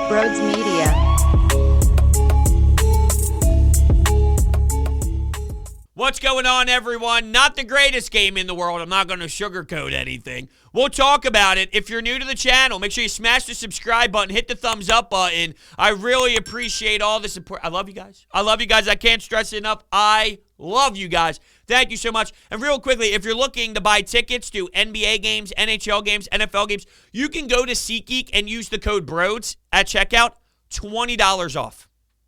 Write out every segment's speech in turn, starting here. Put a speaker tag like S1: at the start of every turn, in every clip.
S1: Brodes Media.
S2: What's going on, everyone? Not the greatest game in the world. I'm not going to sugarcoat anything. We'll talk about it. If you're new to the channel, make sure you smash the subscribe button, hit the thumbs up button. I really appreciate all the support. I love you guys. I can't stress it enough. I love you guys. Thank you so much. And real quickly, if you're looking to buy tickets to NBA games, NHL games, NFL games, you can go to SeatGeek and use the code BRODES at checkout. $20 off.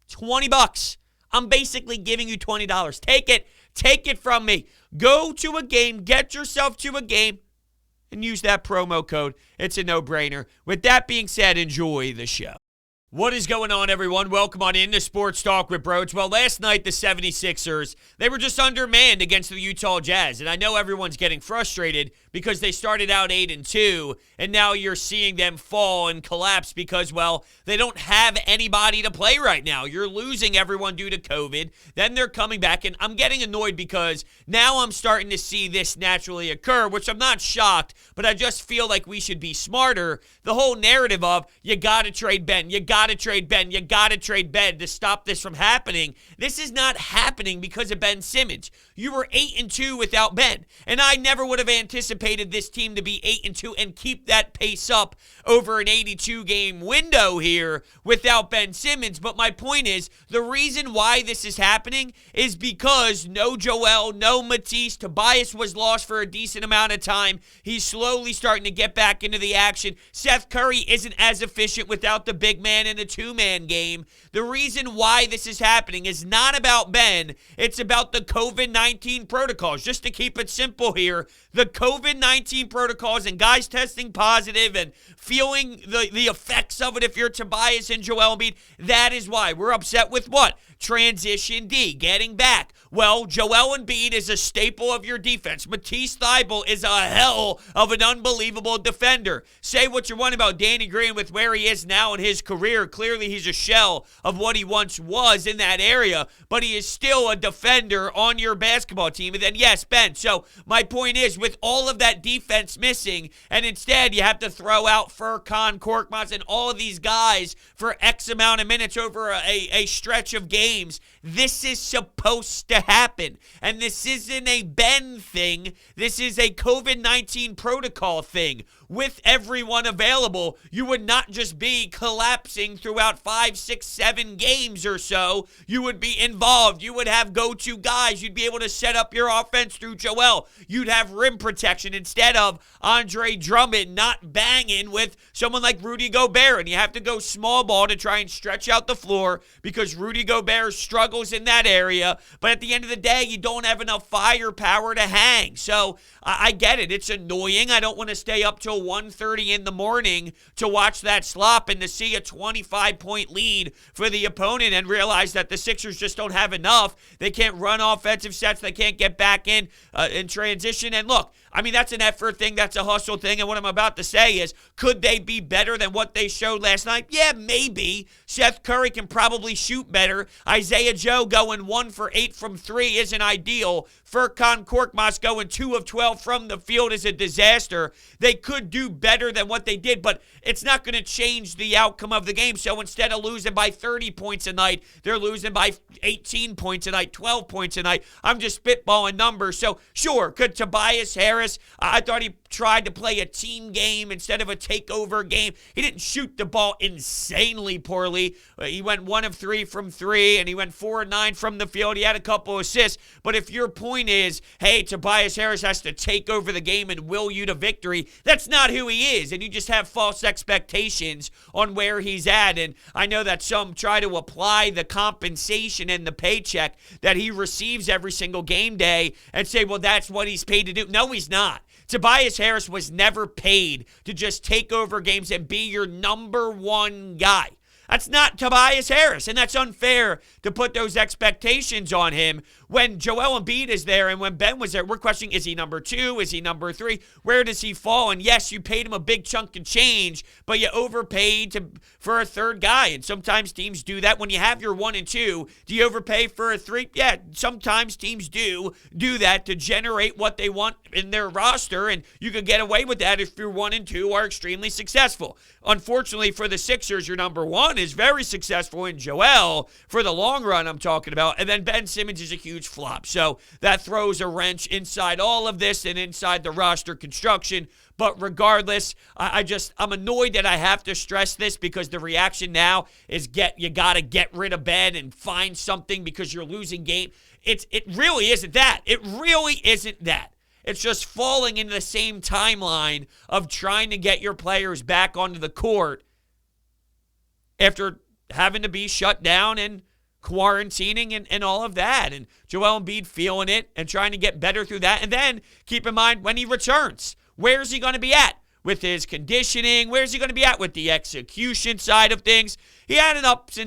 S2: $20. I'm basically giving you $20. Take it. Take it from me. Go to a game, get yourself to a game, and use that promo code. It's a no-brainer. With that being said, enjoy the show. What is going on, everyone? Welcome on into Sports Talk with Brodes. Well, last night, the 76ers, they were just undermanned against the Utah Jazz. And I know everyone's getting frustrated because they started out 8-2, and now you're seeing them fall and collapse because, well, they don't have anybody to play right now. You're losing everyone due to COVID. Then they're coming back, and I'm getting annoyed because now I'm starting to see this naturally occur, which I'm not shocked, but I just feel like we should be smarter. The whole narrative of, you got to trade Ben, you got to trade Ben to stop this from happening. This is not happening because of Ben Simmons. You were 8-2 without Ben, and I never would have anticipated this team to be 8-2 and keep that pace up over an 82-game window here without Ben Simmons. But my point is, the reason why this is happening is because no Joel, no Matisse. Tobias was lost for a decent amount of time. He's slowly starting to get back into the action. Seth Curry isn't as efficient without the big man in the two-man game. The reason why this is happening is not about Ben. It's about the COVID-19 protocols. Just to keep it simple here, the COVID-19 protocols and guys testing positive and feeling the effects of it if you're Tobias and Joel Embiid, that is why. We're upset with what? Transition D, getting back. Well, Joel Embiid is a staple of your defense. Matisse Thybulle is a hell of an unbelievable defender. Say what you want about Danny Green with where he is now in his career. Clearly, he's a shell of what he once was in that area, but he is still a defender on your basketball team. And then, yes, Ben. So my point is, with all of that defense missing, and instead you have to throw out Furkan Korkmaz and all of these guys for X amount of minutes over a stretch of games, this is supposed to happen. And this isn't a Ben thing. This is a COVID-19 protocol thing. With everyone available, you would not just be collapsing throughout 5, 6, 7 games or so. You would be involved. You would have go-to guys. You'd be able to set up your offense through Joel. You'd have rim protection instead of Andre Drummond not banging with someone like Rudy Gobert. And you have to go small ball to try and stretch out the floor because Rudy Gobert struggles in that area. But at the end of the day, you don't have enough firepower to hang. So I get it. It's annoying. I don't want to stay up till 1:30 in the morning to watch that slop and to see a 25-point lead for the opponent and realize that the Sixers just don't have enough. They can't run offensive sets. They can't get back in transition. And look, I mean, that's an effort thing. That's a hustle thing. And what I'm about to say is, could they be better than what they showed last night? Yeah, maybe. Seth Curry can probably shoot better. Isaiah Joe going 1 for 8 from 3 isn't ideal. Furkan Korkmaz going 2 of 12 from the field is a disaster. They could do better than what they did, but it's not going to change the outcome of the game. So instead of losing by 30 points a night, they're losing by 18 points a night, 12 points a night. I'm just spitballing numbers. So sure, could Tobias Harris, I thought he tried to play a team game instead of a takeover game. He didn't shoot the ball insanely poorly. He went 1 of 3 from 3, and he went 4 of 9 from the field. He had a couple assists. But if your point is, hey, Tobias Harris has to take over the game and will you to victory, that's not who he is. And you just have false expectations on where he's at. And I know that some try to apply the compensation and the paycheck that he receives every single game day and say, well, that's what he's paid to do. No, he's not. Tobias Harris was never paid to just take over games and be your number one guy. That's not Tobias Harris, and that's unfair to put those expectations on him when Joel Embiid is there and when Ben was there. We're questioning, is he number 2? Is he number 3? Where does he fall? And yes, you paid him a big chunk of change, but you overpaid for a third guy, and sometimes teams do that. When you have your 1 and 2, do you overpay for a 3? Yeah, sometimes teams do that to generate what they want in their roster, and you can get away with that if your 1 and 2 are extremely successful. Unfortunately for the Sixers, your number 1 is very successful in Joel for the long run I'm talking about, and then Ben Simmons is a huge flop. So that throws a wrench inside all of this and inside the roster construction. But regardless, I'm annoyed that I have to stress this because the reaction now is you got to get rid of Ben and find something because you're losing game. It really isn't that. It really isn't that. It's just falling into the same timeline of trying to get your players back onto the court after having to be shut down and quarantining and all of that. And Joel Embiid feeling it and trying to get better through that. And then keep in mind when he returns, where's he going to be at with his conditioning? Where's he going to be at with the execution side of things? He had some ups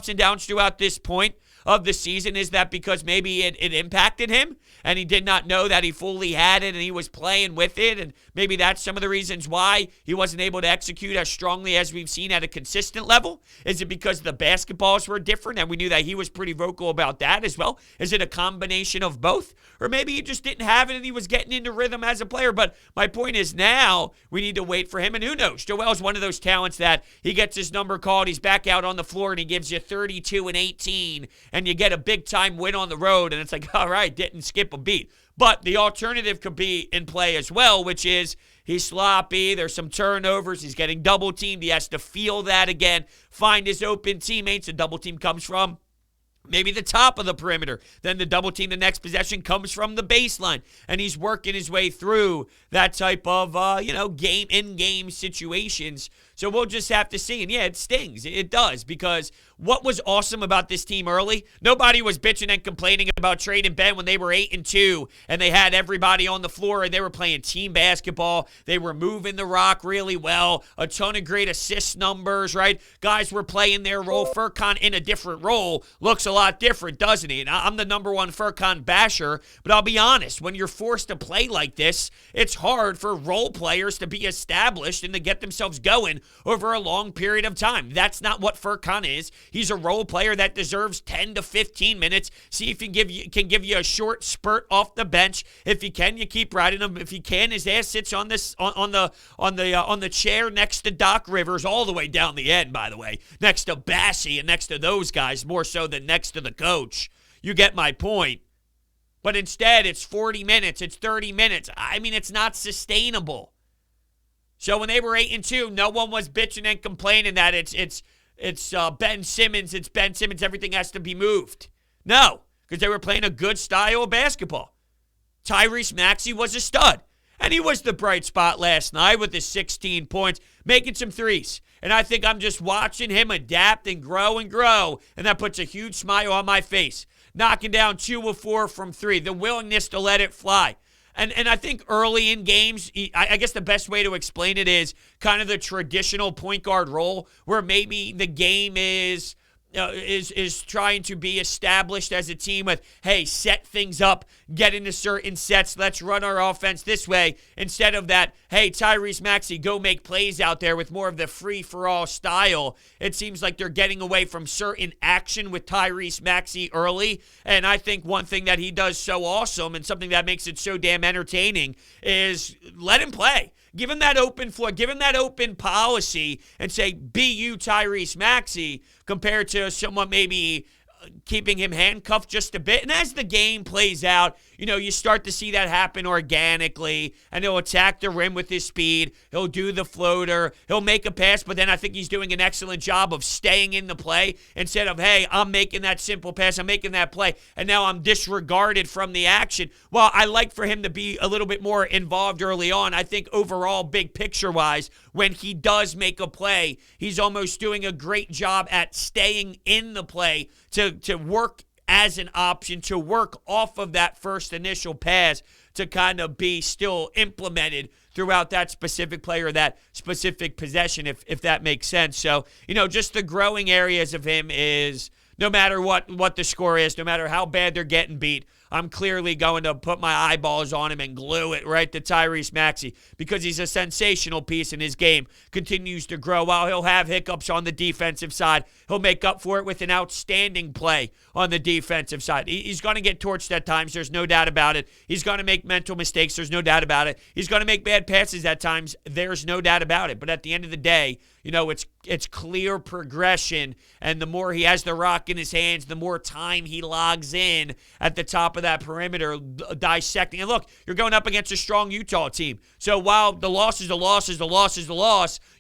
S2: and downs throughout this point of the season. Is that because maybe it impacted him and he did not know that he fully had it and he was playing with it, and maybe that's some of the reasons why he wasn't able to execute as strongly as we've seen at a consistent level? Is it because the basketballs were different and we knew that he was pretty vocal about that as well? Is it a combination of both? Or maybe he just didn't have it and he was getting into rhythm as a player. But my point is now we need to wait for him, and who knows? Joel's one of those talents that he gets his number called, he's back out on the floor and he gives you 32 and 18 and you get a big-time win on the road, and it's like, all right, didn't skip a beat. But the alternative could be in play as well, which is he's sloppy, there's some turnovers, he's getting double-teamed, he has to feel that again, find his open teammates. The double team comes from maybe the top of the perimeter. Then the double team, the next possession comes from the baseline. And he's working his way through that type of, in-game situations. So we'll just have to see. And yeah, it stings. It does, because what was awesome about this team early, nobody was bitching and complaining about trading Ben when they were 8-2 and they had everybody on the floor and they were playing team basketball. They were moving the rock really well. A ton of great assist numbers, right? Guys were playing their role. Furkan in a different role looks a lot different, doesn't he? And I'm the number one Furkan basher, but I'll be honest, when you're forced to play like this, it's hard for role players to be established and to get themselves going over a long period of time. That's not what Furkan is. He's a role player that deserves 10 to 15 minutes. See if he can give you a short spurt off the bench. If he can, you keep riding him. If he can, his ass sits on the chair next to Doc Rivers, all the way down the end, by the way, next to Bassey and next to those guys, more so than next to the coach. You get my point. But instead, it's 40 minutes, it's 30 minutes. I mean, it's not sustainable. So when they were 8-2, no one was bitching and complaining that it's Ben Simmons, everything has to be moved. No, because they were playing a good style of basketball. Tyrese Maxey was a stud, and he was the bright spot last night with his 16 points, making some threes. And I think I'm just watching him adapt and grow, and that puts a huge smile on my face. Knocking down 2 of 4 from 3, the willingness to let it fly. And I think early in games, I guess the best way to explain it is kind of the traditional point guard role, where maybe the game is trying to be established as a team with, hey, set things up, get into certain sets, let's run our offense this way, instead of that, hey, Tyrese Maxey, go make plays out there, with more of the free-for-all style. It seems like they're getting away from certain action with Tyrese Maxey early, and I think one thing that he does so awesome and something that makes it so damn entertaining is let him play. Give him that open floor. Give him that open policy and say, be you, Tyrese Maxey, compared to someone maybe keeping him handcuffed just a bit. And as the game plays out, you start to see that happen organically, and he'll attack the rim with his speed. He'll do the floater. He'll make a pass, but then I think he's doing an excellent job of staying in the play instead of, hey, I'm making that simple pass, I'm making that play, and now I'm disregarded from the action. Well, I like for him to be a little bit more involved early on. I think overall, big picture-wise, when he does make a play, he's almost doing a great job at staying in the play to work as an option, to work off of that first initial pass, to kind of be still implemented throughout that specific player, that specific possession, if that makes sense. So, just the growing areas of him is no matter what the score is, no matter how bad they're getting beat, I'm clearly going to put my eyeballs on him and glue it right to Tyrese Maxey because he's a sensational piece and his game continues to grow. While he'll have hiccups on the defensive side, he'll make up for it with an outstanding play on the defensive side. He's going to get torched at times. There's no doubt about it. He's going to make mental mistakes. There's no doubt about it. He's going to make bad passes at times. There's no doubt about it. But at the end of the day, it's clear progression, and the more he has the rock in his hands, the more time he logs in at the top of that perimeter, dissecting. And look, you're going up against a strong Utah team. So while the loss is the loss,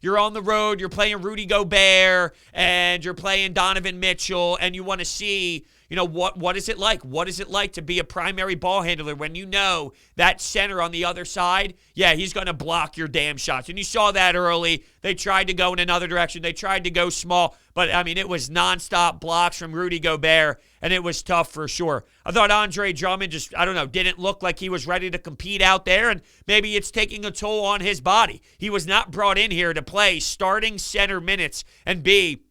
S2: you're on the road, you're playing Rudy Gobert, and you're playing Donovan Mitchell, and you want to see, what is it like? What is it like to be a primary ball handler when you know that center on the other side, he's going to block your damn shots. And you saw that early. They tried to go in another direction. They tried to go small. But, it was nonstop blocks from Rudy Gobert, and it was tough for sure. I thought Andre Drummond just, didn't look like he was ready to compete out there, and maybe it's taking a toll on his body. He was not brought in here to play starting center minutes and be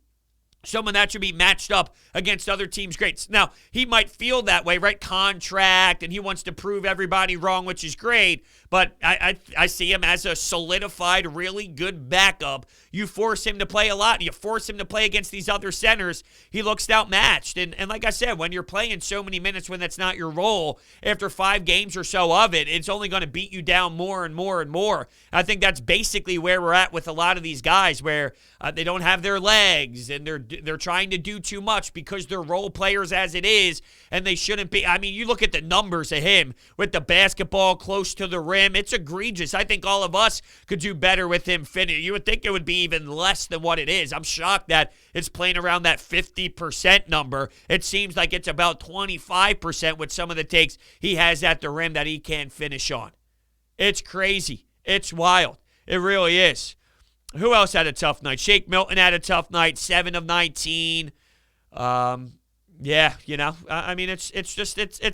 S2: someone that should be matched up against other teams' greats. Now, he might feel that way, right? Contract, and he wants to prove everybody wrong, which is great. But I see him as a solidified, really good backup. You force him to play a lot. You force him to play against these other centers. He looks outmatched. And like I said, when you're playing so many minutes when that's not your role, after 5 games or so of it, it's only going to beat you down more and more and more. I think that's basically where we're at with a lot of these guys, where they don't have their legs and they're trying to do too much because they're role players as it is, and they shouldn't be. You look at the numbers of him with the basketball close to the rim. It's egregious. I think all of us could do better with him fitting. You would think it would be even less than what it is. I'm shocked that it's playing around that 50% number. It seems like it's about 25% with some of the takes he has at the rim that he can't finish on. It's crazy. It's wild. It really is. Who else had a tough night? Shake Milton had a tough night, 7 of 19. It's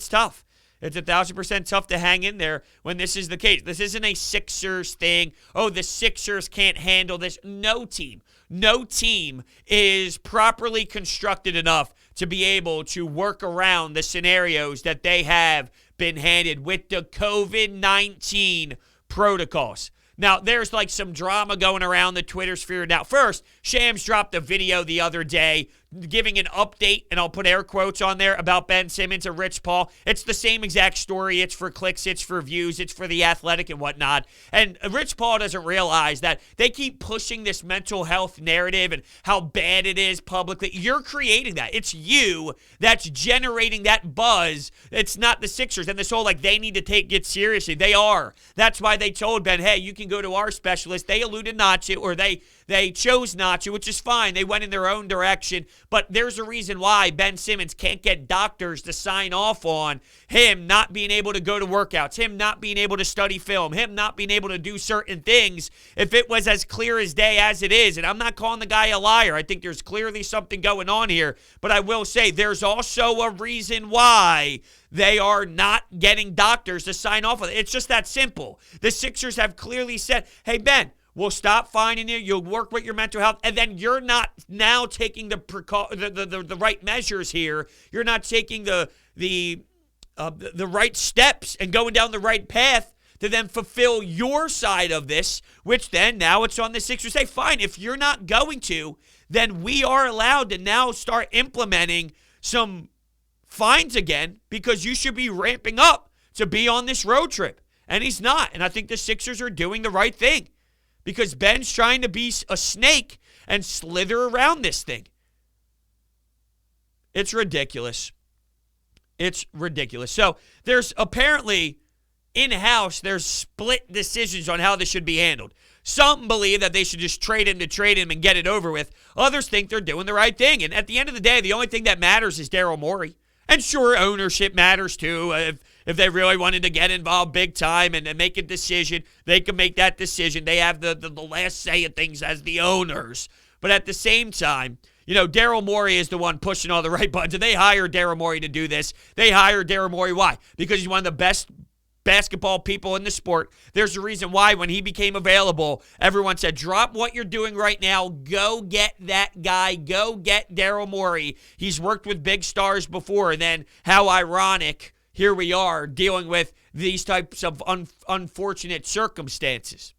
S2: tough. It's 1,000% tough to hang in there when this is the case. This isn't a Sixers thing. Oh, the Sixers can't handle this. No team is properly constructed enough to be able to work around the scenarios that they have been handed with the COVID-19 protocols. Now, there's like some drama going around the Twitter sphere. Now, first, Shams dropped a video the other day giving an update, and I'll put air quotes on there, about Ben Simmons and Rich Paul. It's the same exact story. It's for clicks, it's for views, it's for The Athletic and whatnot. And Rich Paul doesn't realize that they keep pushing this mental health narrative and how bad it is publicly. You're creating that. It's you that's generating that buzz. It's not the Sixers. And this whole, they need to take it seriously. They are. That's why they told Ben, hey, you can go to our specialist. They alluded not to, or they chose not to, which is fine. They went in their own direction. But there's a reason why Ben Simmons can't get doctors to sign off on him not being able to go to workouts, him not being able to study film, him not being able to do certain things if it was as clear as day as it is. And I'm not calling the guy a liar. I think there's clearly something going on here. But I will say there's also a reason why they are not getting doctors to sign off on it. It's just that simple. The Sixers have clearly said, hey, Ben, we'll stop finding you. You'll work with your mental health, and then you're not now taking the right measures here. You're not taking the right steps and going down the right path to then fulfill your side of this. Which then now it's on the Sixers. Say, fine, if you're not going to, then we are allowed to now start implementing some fines again because you should be ramping up to be on this road trip, and he's not. And I think the Sixers are doing the right thing, because Ben's trying to be a snake and slither around this thing. It's ridiculous. It's ridiculous. So there's apparently in-house, there's split decisions on how this should be handled. Some believe that they should just trade him and get it over with. Others think they're doing the right thing. And at the end of the day, the only thing that matters is Daryl Morey. And sure, ownership matters too. If they really wanted to get involved big time and make a decision, they can make that decision. They have the last say of things as the owners. But at the same time, Daryl Morey is the one pushing all the right buttons. And they hired Daryl Morey to do this. They hired Daryl Morey. Why? Because he's one of the best basketball people in the sport. There's a reason why when he became available, everyone said, drop what you're doing right now. Go get that guy. Go get Daryl Morey. He's worked with big stars before. And then how ironic, here we are dealing with these types of unfortunate circumstances.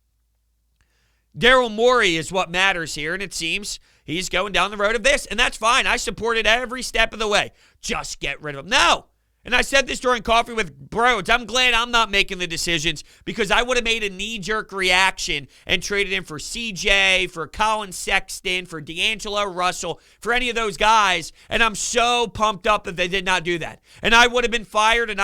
S2: Daryl Morey is what matters here, and it seems he's going down the road of this, and that's fine. I support it every step of the way. Just get rid of him. No. And I said this during coffee with Brodes. I'm glad I'm not making the decisions because I would have made a knee-jerk reaction and traded him for CJ, for Colin Sexton, for D'Angelo Russell, for any of those guys. And I'm so pumped up that they did not do that. And I would have been fired, and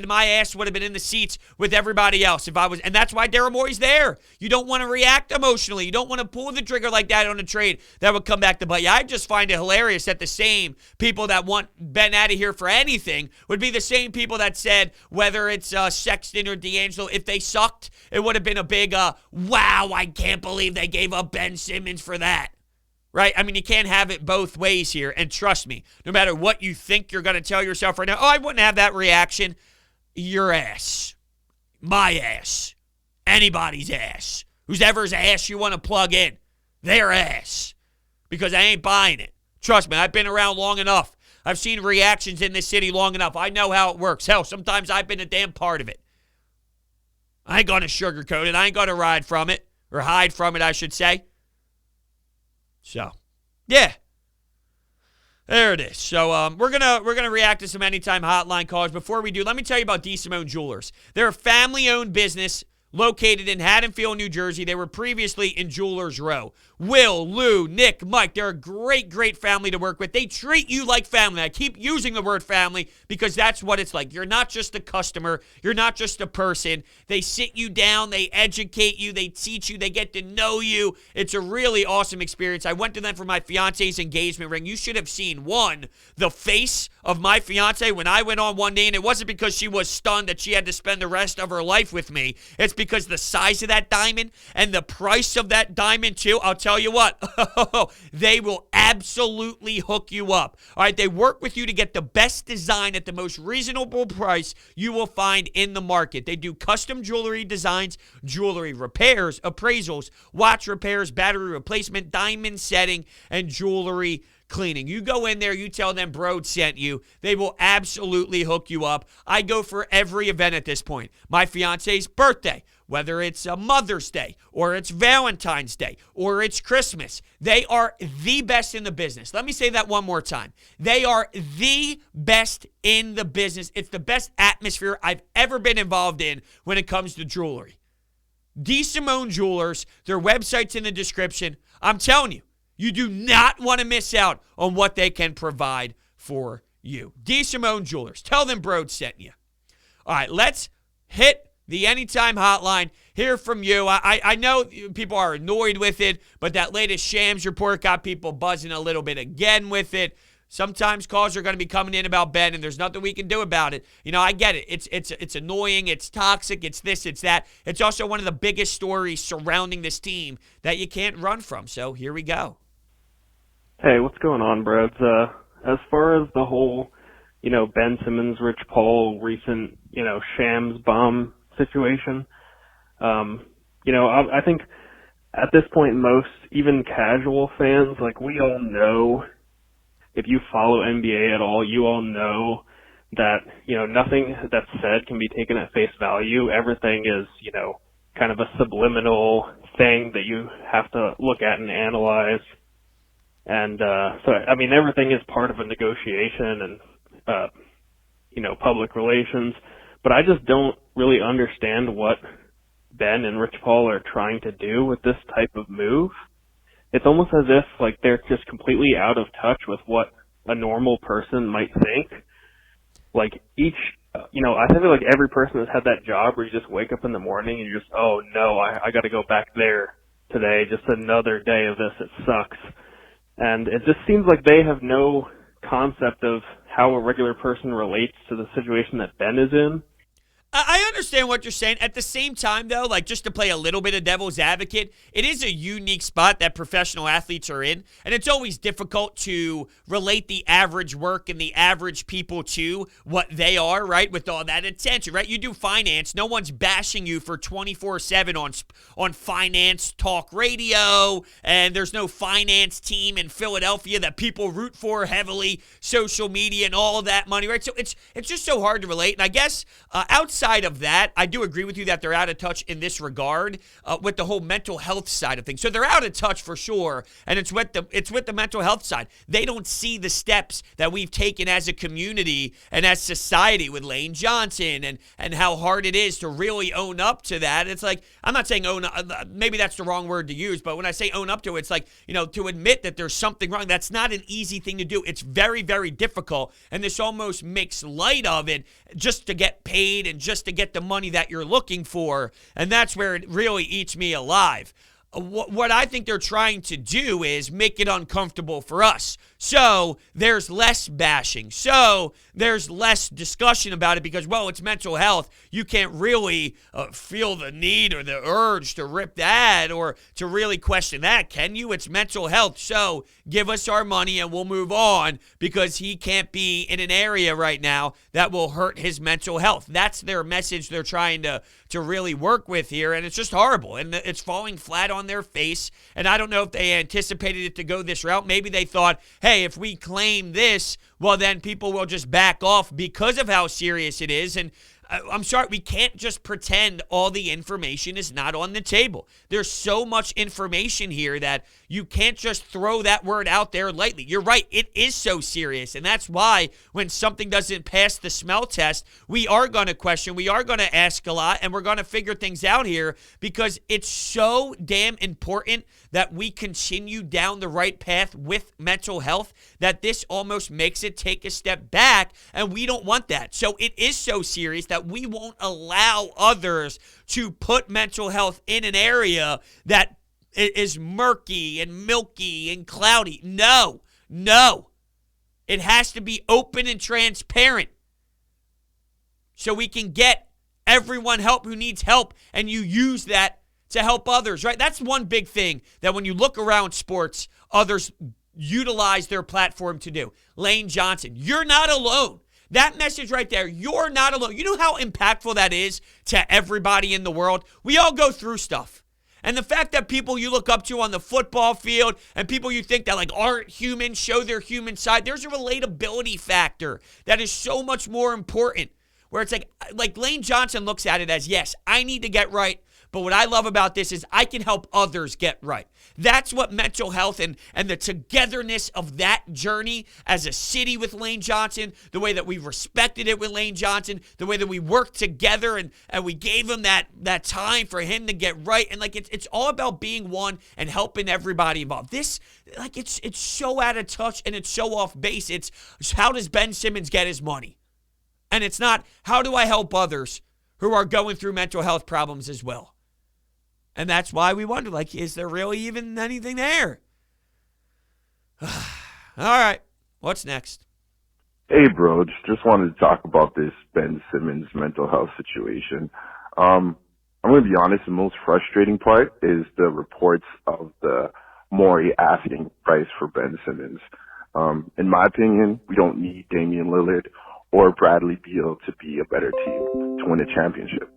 S2: my ass would have been in the seats with everybody else if I was. And that's why Daryl Morey's there. You don't want to react emotionally. You don't want to pull the trigger like that on a trade that would come back to bite you. I just find it hilarious that the same people that want Ben out of here for anything would be the same people that said whether it's Sexton or D'Angelo, if they sucked, it would have been a big, wow, I can't believe they gave up Ben Simmons for that. Right? I mean, you can't have it both ways here. And trust me, no matter what you think you're going to tell yourself right now, I wouldn't have that reaction. Your ass. My ass. Anybody's ass. Whoever's ass you want to plug in. Their ass. Because I ain't buying it. Trust me, I've been around long enough. I've seen reactions in this city long enough. I know how it works. Hell, sometimes I've been a damn part of it. I ain't going to sugarcoat it. I ain't going to ride from it. Or hide from it, I should say. So, yeah. There it is. So, we're gonna react to some Anytime Hotline calls. Before we do, let me tell you about DeSimone Jewelers. They're a family-owned business located in Haddonfield, New Jersey. They were previously in Jewelers Row. Will, Lou, Nick, Mike, they're a great, great family to work with. They treat you like family. I keep using the word family because that's what it's like. You're not just a customer. You're not just a person. They sit you down. They educate you. They teach you. They get to know you. It's a really awesome experience. I went to them for my fiance's engagement ring. You should have seen, the face of my fiance when I went on one day, and it wasn't because she was stunned that she had to spend the rest of her life with me. It's because the size of that diamond and the price of that diamond, too, I'll tell you what, they will absolutely hook you up. All right, they work with you to get the best design at the most reasonable price you will find in the market. They do custom jewelry designs, jewelry repairs, appraisals, watch repairs, battery replacement, diamond setting, and jewelry cleaning. You go in there, you tell them Brodes sent you. They will absolutely hook you up. I go for every event at this point. My fiance's birthday, whether it's a Mother's Day or it's Valentine's Day or it's Christmas. They are the best in the business. Let me say that one more time. They are the best in the business. It's the best atmosphere I've ever been involved in when it comes to jewelry. DeSimone Jewelers, their website's in the description. I'm telling you, you do not want to miss out on what they can provide for you. DeSimone Jewelers. Tell them Brodes sent you. All right, let's hit the Anytime Hotline. Hear from you. I know people are annoyed with it, but that latest Shams report got people buzzing a little bit again with it. Sometimes calls are going to be coming in about Ben, and there's nothing we can do about it. You know, I get it. It's annoying. It's toxic. It's this. It's that. It's also one of the biggest stories surrounding this team that you can't run from. So here we go.
S1: Hey, what's going on, Brodes? As far as the whole, Ben Simmons, Rich Paul, recent, Shams bomb situation, I think at this point, most, even casual fans, we all know, if you follow NBA at all, you all know that, nothing that's said can be taken at face value. Everything is, kind of a subliminal thing that you have to look at and analyze. And so, everything is part of a negotiation and, public relations. But I just don't really understand what Ben and Rich Paul are trying to do with this type of move. It's almost as if, they're just completely out of touch with what a normal person might think. I feel like every person has had that job where you just wake up in the morning and you're just, oh, no, I got to go back there today. Just another day of this. It sucks. And it just seems like they have no concept of how a regular person relates to the situation that Ben is in.
S2: I understand what you're saying. At the same time, though, like just to play a little bit of devil's advocate, it is a unique spot that professional athletes are in, and it's always difficult to relate the average work and the average people to what they are, right, with all that attention, right? You do finance. No one's bashing you for 24/7 on finance talk radio, and there's no finance team in Philadelphia that people root for heavily, social media and all that money, right? So it's just so hard to relate, and I guess outside of that, I do agree with you that they're out of touch in this regard with the whole mental health side of things. So they're out of touch for sure, and it's with the mental health side. They don't see the steps that we've taken as a community and as society with Lane Johnson and how hard it is to really own up to that. It's like, I'm not saying own up, maybe that's the wrong word to use, but when I say own up to it, it's like, to admit that there's something wrong. That's not an easy thing to do. It's very, very difficult, and this almost makes light of it just to get paid and just to get the money that you're looking for, and that's where it really eats me alive. What I think they're trying to do is make it uncomfortable for us. So there's less bashing. So there's less discussion about it because, well, it's mental health. You can't really feel the need or the urge to rip that or to really question that, can you? It's mental health. So give us our money and we'll move on because he can't be in an area right now that will hurt his mental health. That's their message they're trying to really work with here, and it's just horrible, and it's falling flat on their face, and I don't know if they anticipated it to go this route. Maybe they thought, hey, if we claim this, well, then people will just back off because of how serious it is, and I'm sorry, we can't just pretend all the information is not on the table. There's so much information here that you can't just throw that word out there lightly. You're right, it is so serious, and that's why when something doesn't pass the smell test, we are going to question, we are going to ask a lot, and we're going to figure things out here because it's so damn important that we continue down the right path with mental health that this almost makes it take a step back, and we don't want that. So it is so serious that we won't allow others to put mental health in an area that is murky and milky and cloudy. No. It has to be open and transparent so we can get everyone help who needs help, and you use that to help others, right? That's one big thing that when you look around sports, others utilize their platform to do. Lane Johnson, you're not alone. That message right there, you're not alone. You know how impactful that is to everybody in the world? We all go through stuff. And the fact that people you look up to on the football field and people you think that like aren't human, show their human side, there's a relatability factor that is so much more important. Where it's like Lane Johnson looks at it as, yes, I need to get right. But what I love about this is I can help others get right. That's what mental health and the togetherness of that journey as a city with Lane Johnson, the way that we respected it with Lane Johnson, the way that we worked together and we gave him that time for him to get right. And like it's all about being one and helping everybody involved. This, like it's so out of touch and it's so off base. It's how does Ben Simmons get his money? And it's not how do I help others who are going through mental health problems as well. And that's why we wonder, like, is there really even anything there? All right. What's next?
S3: Hey, Brodes. Just wanted to talk about this Ben Simmons mental health situation. I'm going to be honest, the most frustrating part is the reports of the Morey asking price for Ben Simmons. In my opinion, we don't need Damian Lillard or Bradley Beal to be a better team to win a championship.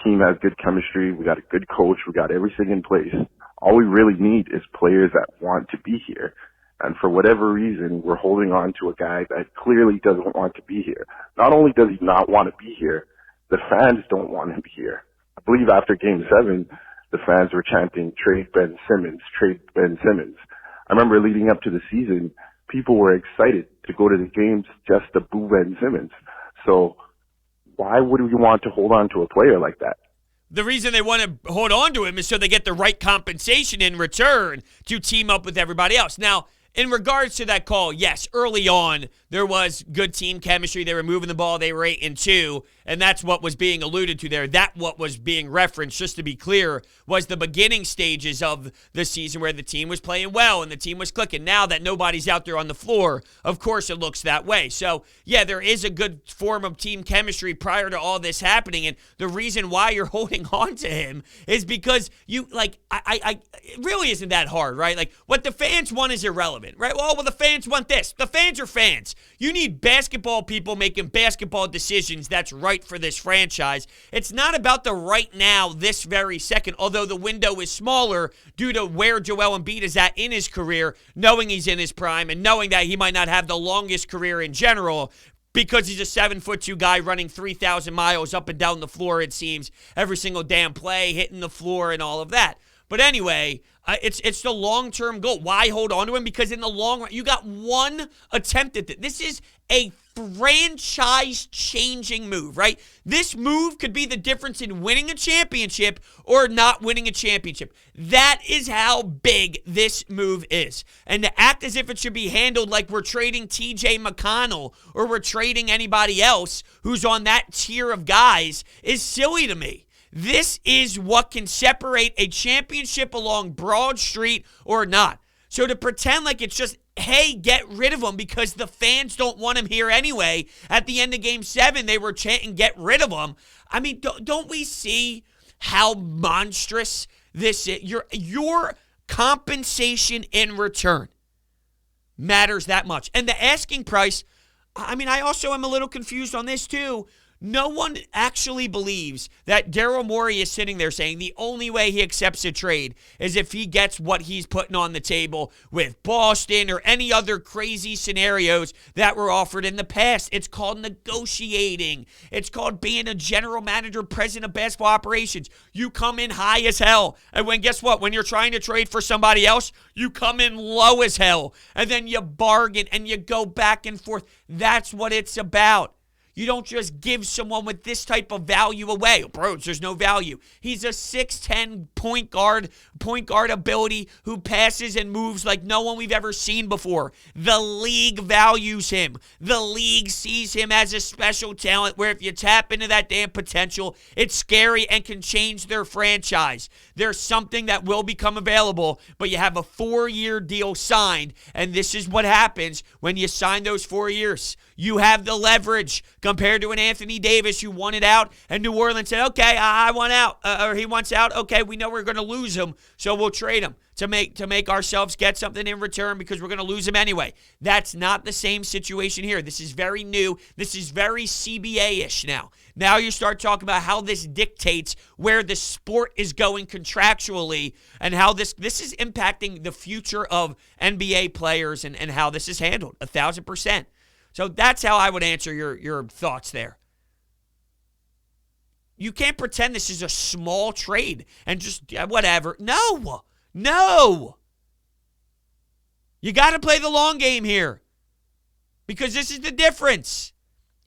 S3: Team has good chemistry. We got a good coach. We got everything in place. All we really need is players that want to be here. And for whatever reason, we're holding on to a guy that clearly doesn't want to be here. Not only does he not want to be here, the fans don't want him here. I believe after Game 7, the fans were chanting, trade Ben Simmons, trade Ben Simmons. I remember leading up to the season, people were excited to go to the games just to boo Ben Simmons. So why would we want to hold on to a player like that?
S2: The reason they want to hold on to him is so they get the right compensation in return to team up with everybody else. Now, in regards to that call, yes, early on, there was good team chemistry. They were moving the ball. They were 8-2, and that's what was being alluded to there. That what was being referenced, just to be clear, was the beginning stages of the season where the team was playing well and the team was clicking. Now that nobody's out there on the floor, of course it looks that way. So, yeah, there is a good form of team chemistry prior to all this happening, and the reason why you're holding on to him is because you, like, it really isn't that hard, right? Like, what the fans want is irrelevant, right? Well, the fans want this. The fans are fans. You need basketball people making basketball decisions that's right for this franchise. It's not about the right now, this very second, although the window is smaller due to where Joel Embiid is at in his career, knowing he's in his prime and knowing that he might not have the longest career in general because he's a 7'2" guy running 3,000 miles up and down the floor, it seems, every single damn play, hitting the floor and all of that. But anyway, it's the long-term goal. Why hold on to him? Because in the long run, you got one attempt at it. This is a franchise-changing move, right? This move could be the difference in winning a championship or not winning a championship. That is how big this move is. And to act as if it should be handled like we're trading TJ McConnell or we're trading anybody else who's on that tier of guys is silly to me. This is what can separate a championship along Broad Street or not. So to pretend like it's just, hey, get rid of him because the fans don't want him here anyway. At the end of Game 7, they were chanting, get rid of him. I mean, don't we see how monstrous this is? Your compensation in return matters that much. And the asking price, I mean, I also am a little confused on this too. No one actually believes that Daryl Morey is sitting there saying the only way he accepts a trade is if he gets what he's putting on the table with Boston or any other crazy scenarios that were offered in the past. It's called negotiating. It's called being a general manager, president of basketball operations. You come in high as hell. And guess what? When you're trying to trade for somebody else, you come in low as hell. And then you bargain and you go back and forth. That's what it's about. You don't just give someone with this type of value away. Brodes, there's no value. He's a 6'10" point guard ability who passes and moves like no one we've ever seen before. The league values him. The league sees him as a special talent where if you tap into that damn potential, it's scary and can change their franchise. There's something that will become available, but you have a 4-year deal signed, and this is what happens when you sign those 4 years. You have the leverage compared to an Anthony Davis who wanted out, and New Orleans said, okay, I want out, or he wants out. Okay, we know we're going to lose him, so we'll trade him to make ourselves get something in return because we're going to lose him anyway. That's not the same situation here. This is very new. This is very CBA-ish now. Now you start talking about how this dictates where the sport is going contractually and how this is impacting the future of NBA players and how this is handled 1,000%. So that's how I would answer your thoughts there. You can't pretend this is a small trade and just whatever. No. You got to play the long game here because this is the difference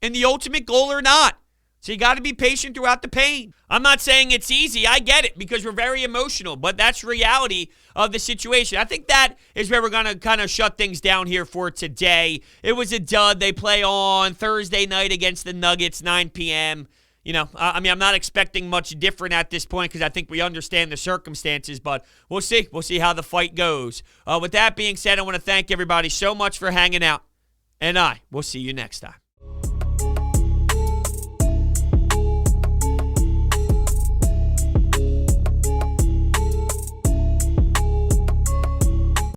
S2: in the ultimate goal or not. So you got to be patient throughout the pain. I'm not saying it's easy. I get it because we're very emotional, but that's reality of the situation. I think that is where we're going to kind of shut things down here for today. It was a dud. They play on Thursday night against the Nuggets, 9 p.m. You know, I'm not expecting much different at this point because I think we understand the circumstances, but we'll see. We'll see how the fight goes. With that being said, I want to thank everybody so much for hanging out, and I will see you next time.